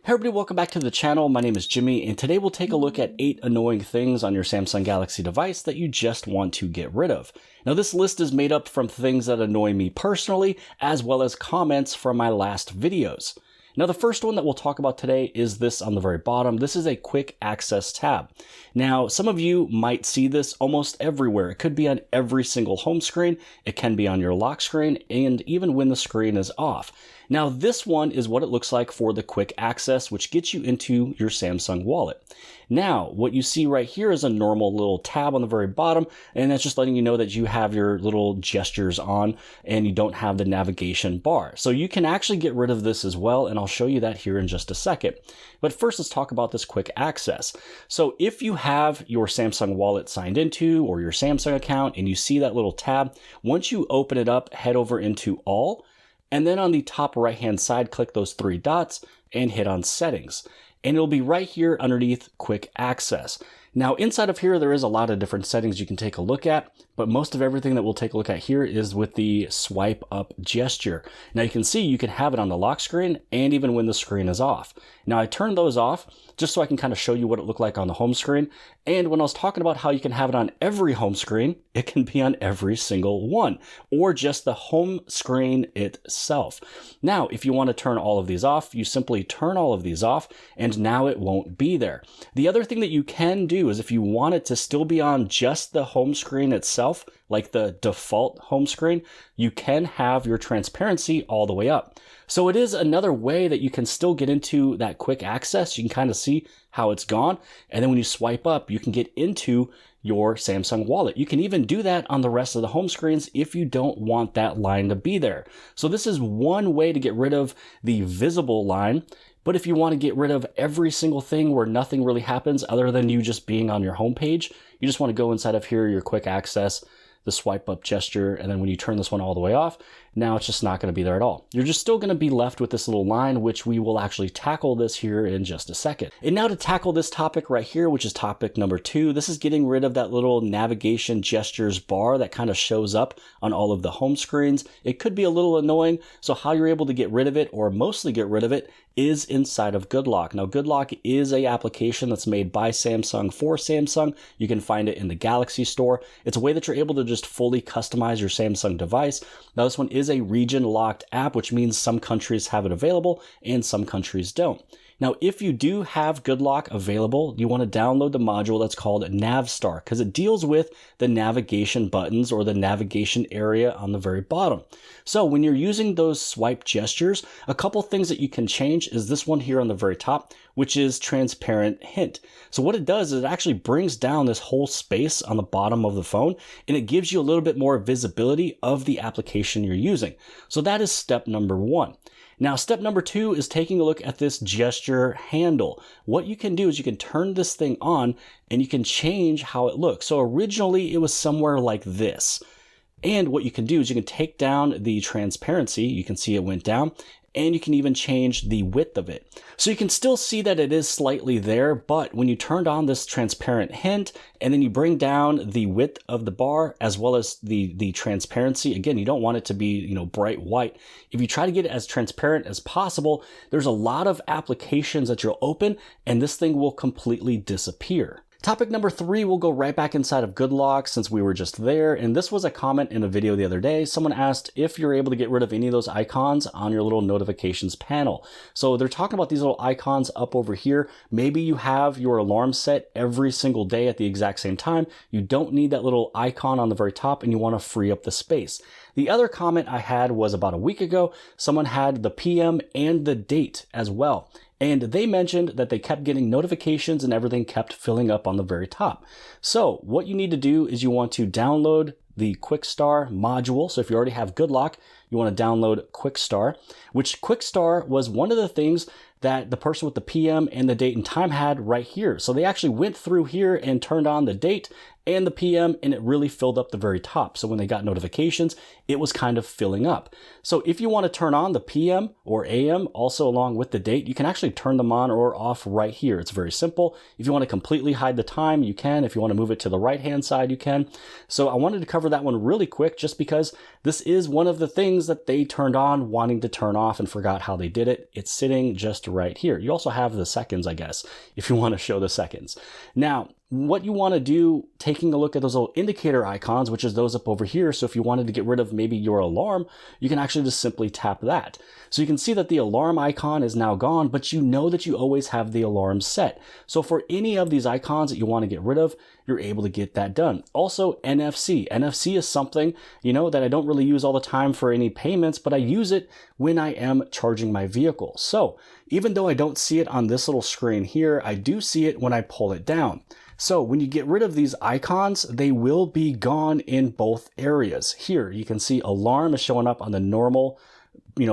Hey everybody, welcome back to the channel. My name is Jimmy, and today we'll take a look at 8 annoying things on your Samsung Galaxy device that you just want to get rid of. Now this list is made up from things that annoy me personally, as well as comments from my last videos. Now the first one that we'll talk about today is this on the very bottom. This is a quick access tab. Now some of you might see this almost everywhere. It could be on every single home screen, it can be on your lock screen, and even when the screen is off. Now this one is what it looks like for the quick access, which gets you into your Samsung wallet. Now what you see right here is a normal little tab on the very bottom, and that's just letting you know that you have your little gestures on and you don't have the navigation bar. So you can actually get rid of this as well, and I'll show you that here in just a second. But first let's talk about this quick access. So if you have your Samsung wallet signed into or your Samsung account and you see that little tab, once you open it up, head over into All, and then on the top right hand side, click those 3 dots and hit on Settings. And it'll be right here underneath Quick Access. Now inside of here, there is a lot of different settings you can take a look at, but most of everything that we'll take a look at here is with the swipe up gesture. Now you can see you can have it on the lock screen and even when the screen is off. Now I turned those off just so I can kind of show you what it looked like on the home screen. And when I was talking about how you can have it on every home screen, it can be on every single one, or just the home screen itself. Now, if you want to turn all of these off, you simply turn all of these off, and now it won't be there. The other thing that you can do is if you want it to still be on just the home screen itself, like the default home screen, you can have your transparency all the way up. So it is another way that you can still get into that quick access. You can kind of see how it's gone. And then when you swipe up, you can get into your Samsung wallet. You can even do that on the rest of the home screens if you don't want that line to be there. So this is one way to get rid of the visible line. But if you want to get rid of every single thing where nothing really happens other than you just being on your home page, you just want to go inside of here, your quick access, the swipe up gesture, and then when you turn this one all the way off, now it's just not going to be there at all. You're just still going to be left with this little line, which we will actually tackle this here in just a second. And now to tackle this topic right here, which is topic number 2, this is getting rid of that little navigation gestures bar that kind of shows up on all of the home screens. It could be a little annoying, so how you're able to get rid of it, or mostly get rid of it, is inside of GoodLock. Now GoodLock is an application that's made by Samsung for Samsung. You can find it in the Galaxy store. It's a way that you're able to just fully customize your Samsung device. Now this one is a region locked app, which means some countries have it available and some countries don't. Now, if you do have GoodLock available, you want to download the module that's called Navstar because it deals with the navigation buttons or the navigation area on the very bottom. So when you're using those swipe gestures, a couple things that you can change is this one here on the very top, which is transparent hint. So what it does is it actually brings down this whole space on the bottom of the phone, and it gives you a little bit more visibility of the application you're using. So that is step number 1. Now, step number 2 is taking a look at this gesture handle. What you can do is you can turn this thing on and you can change how it looks. So originally it was somewhere like this. And what you can do is you can take down the transparency. You can see it went down. And you can even change the width of it. So you can still see that it is slightly there, but when you turned on this transparent hint and then you bring down the width of the bar as well as the transparency, again, you don't want it to be, bright white. If you try to get it as transparent as possible, there's a lot of applications that you'll open and this thing will completely disappear. Topic number 3, we'll go right back inside of GoodLock since we were just there. And this was a comment in a video the other day. Someone asked if you're able to get rid of any of those icons on your little notifications panel. So they're talking about these little icons up over here. Maybe you have your alarm set every single day at the exact same time. You don't need that little icon on the very top and you want to free up the space. The other comment I had was about a week ago. Someone had the PM and the date as well. And they mentioned that they kept getting notifications and everything kept filling up on the very top. So what you need to do is you want to download the QuickStar module. So if you already have GoodLock, you want to download QuickStar, which QuickStar was one of the things that the person with the PM and the date and time had right here. So they actually went through here and turned on the date and the PM, and it really filled up the very top. So when they got notifications, it was kind of filling up. So if you want to turn on the PM or AM also along with the date, you can actually turn them on or off right here. It's very simple. If you want to completely hide the time, you can. If you want to move it to the right-hand side, you can. So I wanted to cover that one really quick just because this is one of the things that they turned on wanting to turn off and forgot how they did it. It's sitting just right here. You also have the seconds, I guess, if you want to show the seconds. Now, what you want to do, taking a look at those little indicator icons, which is those up over here. So if you wanted to get rid of maybe your alarm, you can actually just simply tap that. So you can see that the alarm icon is now gone, but you know that you always have the alarm set. So for any of these icons that you want to get rid of, you're able to get that done. Also, NFC. NFC is something, that I don't really use all the time for any payments, but I use it when I am charging my vehicle. So even though I don't see it on this little screen here, I do see it when I pull it down. So when you get rid of these icons, they will be gone in both areas. Here, you can see alarm is showing up on the normal,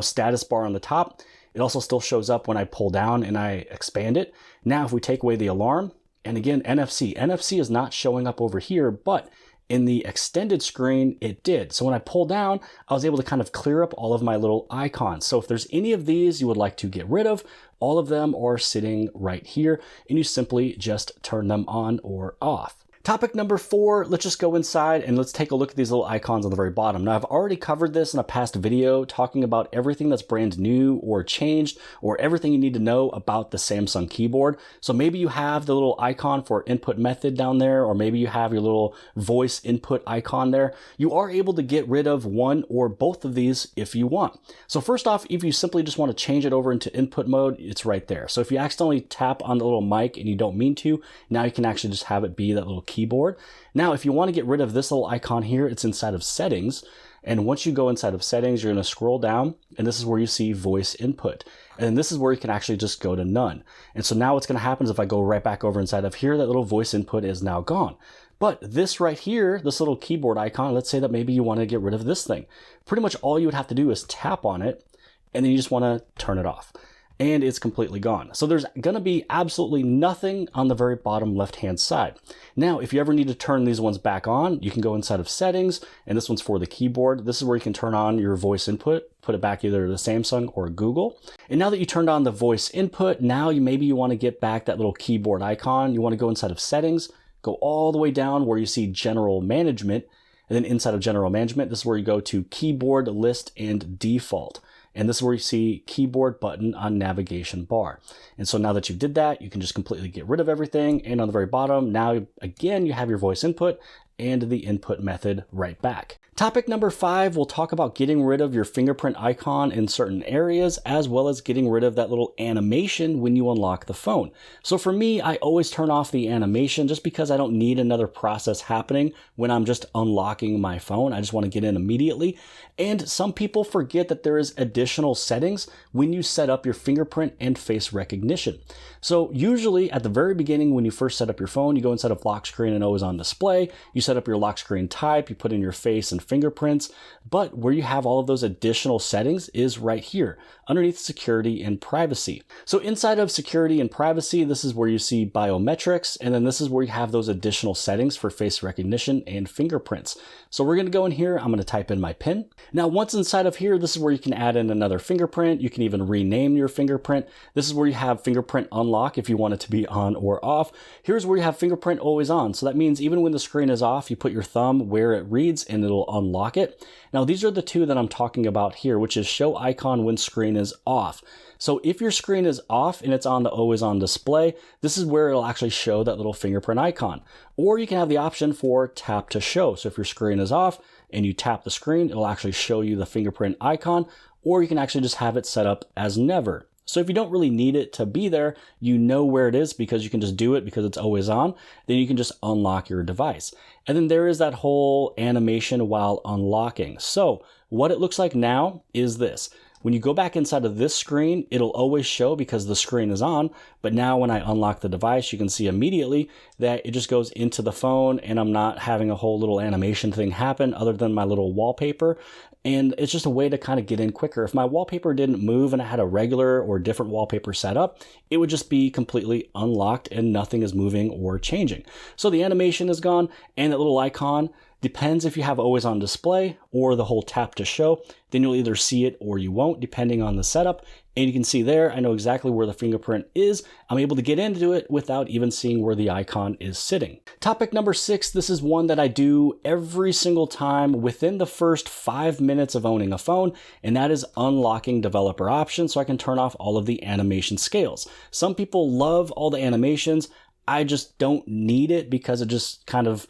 status bar on the top. It also still shows up when I pull down and I expand it. Now, if we take away the alarm, and again, NFC is not showing up over here, but in the extended screen, it did. So when I pull down, I was able to kind of clear up all of my little icons. So if there's any of these you would like to get rid of, all of them are sitting right here, and you simply just turn them on or off. Topic number 4, let's just go inside and let's take a look at these little icons on the very bottom. Now, I've already covered this in a past video talking about everything that's brand new or changed or everything you need to know about the Samsung keyboard. So maybe you have the little icon for input method down there, or maybe you have your little voice input icon there. You are able to get rid of one or both of these if you want. So first off, if you simply just want to change it over into input mode, it's right there. So if you accidentally tap on the little mic and you don't mean to, now you can actually just have it be that little keyboard. Now, if you want to get rid of this little icon here, it's inside of settings. And once you go inside of settings, you're going to scroll down, and this is where you see voice input. And this is where you can actually just go to none. And so now what's going to happen is if I go right back over inside of here, that little voice input is now gone. But this right here, this little keyboard icon, let's say that maybe you want to get rid of this thing. Pretty much all you would have to do is tap on it, and then you just want to turn it off. And it's completely gone. So there's going to be absolutely nothing on the very bottom left-hand side. Now, if you ever need to turn these ones back on, you can go inside of settings, and this one's for the keyboard. This is where you can turn on your voice input, put it back either to Samsung or Google. And now that you turned on the voice input, now maybe you want to get back that little keyboard icon. You want to go inside of settings, go all the way down where you see general management, and then inside of general management, this is where you go to keyboard list and default. And this is where you see keyboard button on navigation bar. And so now that you did that, you can just completely get rid of everything. And on the very bottom, now again, you have your voice input and the input method right back. Topic number 5, we'll talk about getting rid of your fingerprint icon in certain areas, as well as getting rid of that little animation when you unlock the phone. So for me, I always turn off the animation just because I don't need another process happening when I'm just unlocking my phone. I just want to get in immediately. And some people forget that there is additional settings when you set up your fingerprint and face recognition. So usually at the very beginning, when you first set up your phone, you go inside of lock screen and always on display, you set up your lock screen type, you put in your face and fingerprints, but where you have all of those additional settings is right here underneath security and privacy. So inside of security and privacy, this is where you see biometrics, and then this is where you have those additional settings for face recognition and fingerprints. So we're going to go in here, I'm going to type in my PIN. Now, once inside of here, this is where you can add in another fingerprint. You can even rename your fingerprint. This is where you have fingerprint unlock if you want it to be on or off. Here's where you have fingerprint always on. So that means even when the screen is off, you put your thumb where it reads and it'll unlock it. Now, these are the two that I'm talking about here, which is show icon when screen is off. So if your screen is off and it's on the always on display, this is where it'll actually show that little fingerprint icon. Or you can have the option for tap to show. So if your screen is off and you tap the screen, it'll actually show you the fingerprint icon, or you can actually just have it set up as never. So if you don't really need it to be there, you know where it is because you can just do it because it's always on, then you can just unlock your device. And then there is that whole animation while unlocking. So what it looks like now is this. When you go back inside of this screen, it'll always show because the screen is on. But now when I unlock the device, you can see immediately that it just goes into the phone and I'm not having a whole little animation thing happen other than my little wallpaper. And it's just a way to kind of get in quicker. If my wallpaper didn't move and I had a regular or different wallpaper set up, it would just be completely unlocked and nothing is moving or changing. So the animation is gone and that little icon Depends if you have always on display or the whole tap to show, then you'll either see it or you won't, depending on the setup. And you can see there, I know exactly where the fingerprint is. I'm able to get into it without even seeing where the icon is sitting. Topic number 6, this is one that I do every single time within the first 5 minutes of owning a phone, and that is unlocking developer options so I can turn off all of the animation scales. Some people love all the animations. I just don't need it because it just kind of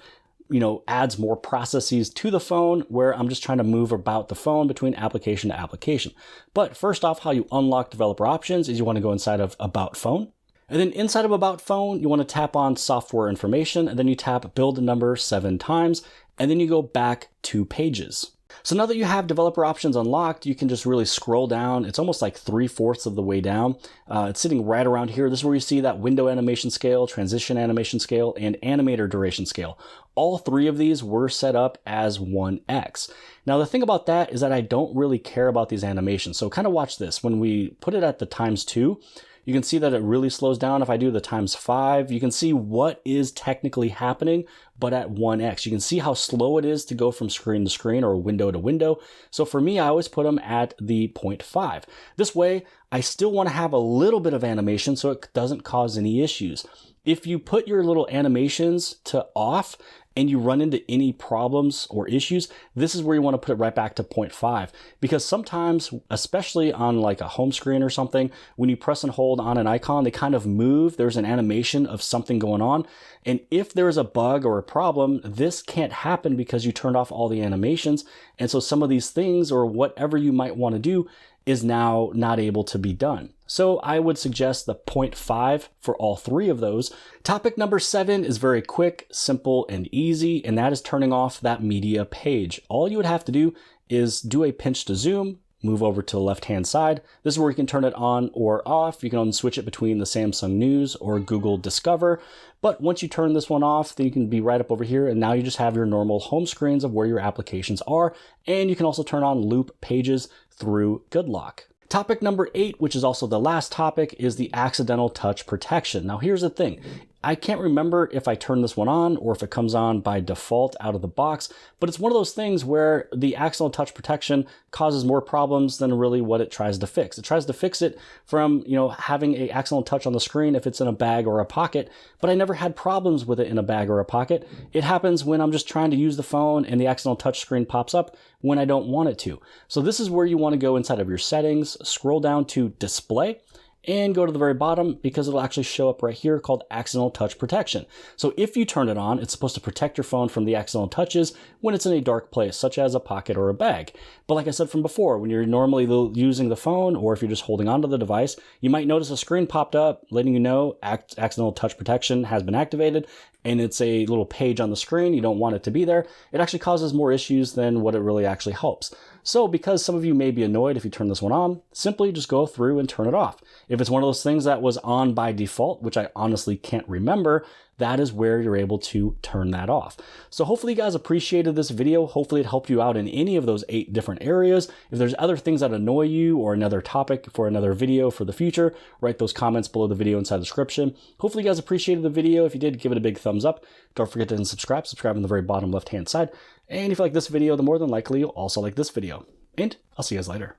adds more processes to the phone where I'm just trying to move about the phone between application to application. But first off, how you unlock developer options is you want to go inside of About Phone. And then inside of About Phone, you want to tap on Software Information, and then you tap Build Number 7 times, and then you go back 2 pages. So now that you have developer options unlocked, you can just really scroll down. It's almost like 3/4 of the way down. It's sitting right around here. This is where you see that window animation scale, transition animation scale, and animator duration scale. All 3 of these were set up as 1x. Now the thing about that is that I don't really care about these animations. So kind of watch this. When we put it at the ×2, you can see that it really slows down. If I do the ×5, you can see what is technically happening, but at 1x. You can see how slow it is to go from screen to screen or window to window. So for me, I always put them at the 0.5. This way, I still want to have a little bit of animation so it doesn't cause any issues. If you put your little animations to off and you run into any problems or issues, this is where you want to put it right back to 0.5. Because sometimes, especially on like a home screen or something, when you press and hold on an icon, they kind of move. There's an animation of something going on. And if there's a bug or a problem, this can't happen because you turned off all the animations. And so some of these things or whatever you might want to do is now not able to be done. So I would suggest the 0.5 for all 3 of those. Topic number 7 is very quick, simple, and easy, and that is turning off that media page. All you would have to do is do a pinch to zoom, move over to the left-hand side. This is where you can turn it on or off. You can switch it between the Samsung News or Google Discover. But once you turn this one off, then you can be right up over here, and now you just have your normal home screens of where your applications are. And you can also turn on loop pages through Good Lock. Topic number 8, which is also the last topic, is the accidental touch protection. Now here's the thing. I can't remember if I turn this one on or if it comes on by default out of the box, but it's one of those things where the accidental touch protection causes more problems than really what it tries to fix. It tries to fix it from, having an accidental touch on the screen if it's in a bag or a pocket, but I never had problems with it in a bag or a pocket. It happens when I'm just trying to use the phone and the accidental touch screen pops up when I don't want it to. So this is where you want to go inside of your settings, scroll down to display, and go to the very bottom because it'll actually show up right here called accidental touch protection. So if you turn it on, it's supposed to protect your phone from the accidental touches when it's in a dark place, such as a pocket or a bag. But like I said from before, when you're normally using the phone or if you're just holding onto the device, you might notice a screen popped up letting you know accidental touch protection has been activated, and it's a little page on the screen. You don't want it to be there. It actually causes more issues than what it really actually helps. So because some of you may be annoyed if you turn this one on, simply just go through and turn it off. If it's one of those things that was on by default, which I honestly can't remember, that is where you're able to turn that off. So hopefully you guys appreciated this video. Hopefully it helped you out in any of those 8 different areas. If there's other things that annoy you or another topic for another video for the future, write those comments below the video inside the description. Hopefully you guys appreciated the video. If you did, give it a big thumbs up. Don't forget to subscribe on the very bottom left-hand side. And if you like this video, then more than likely you'll also like this video. And I'll see you guys later.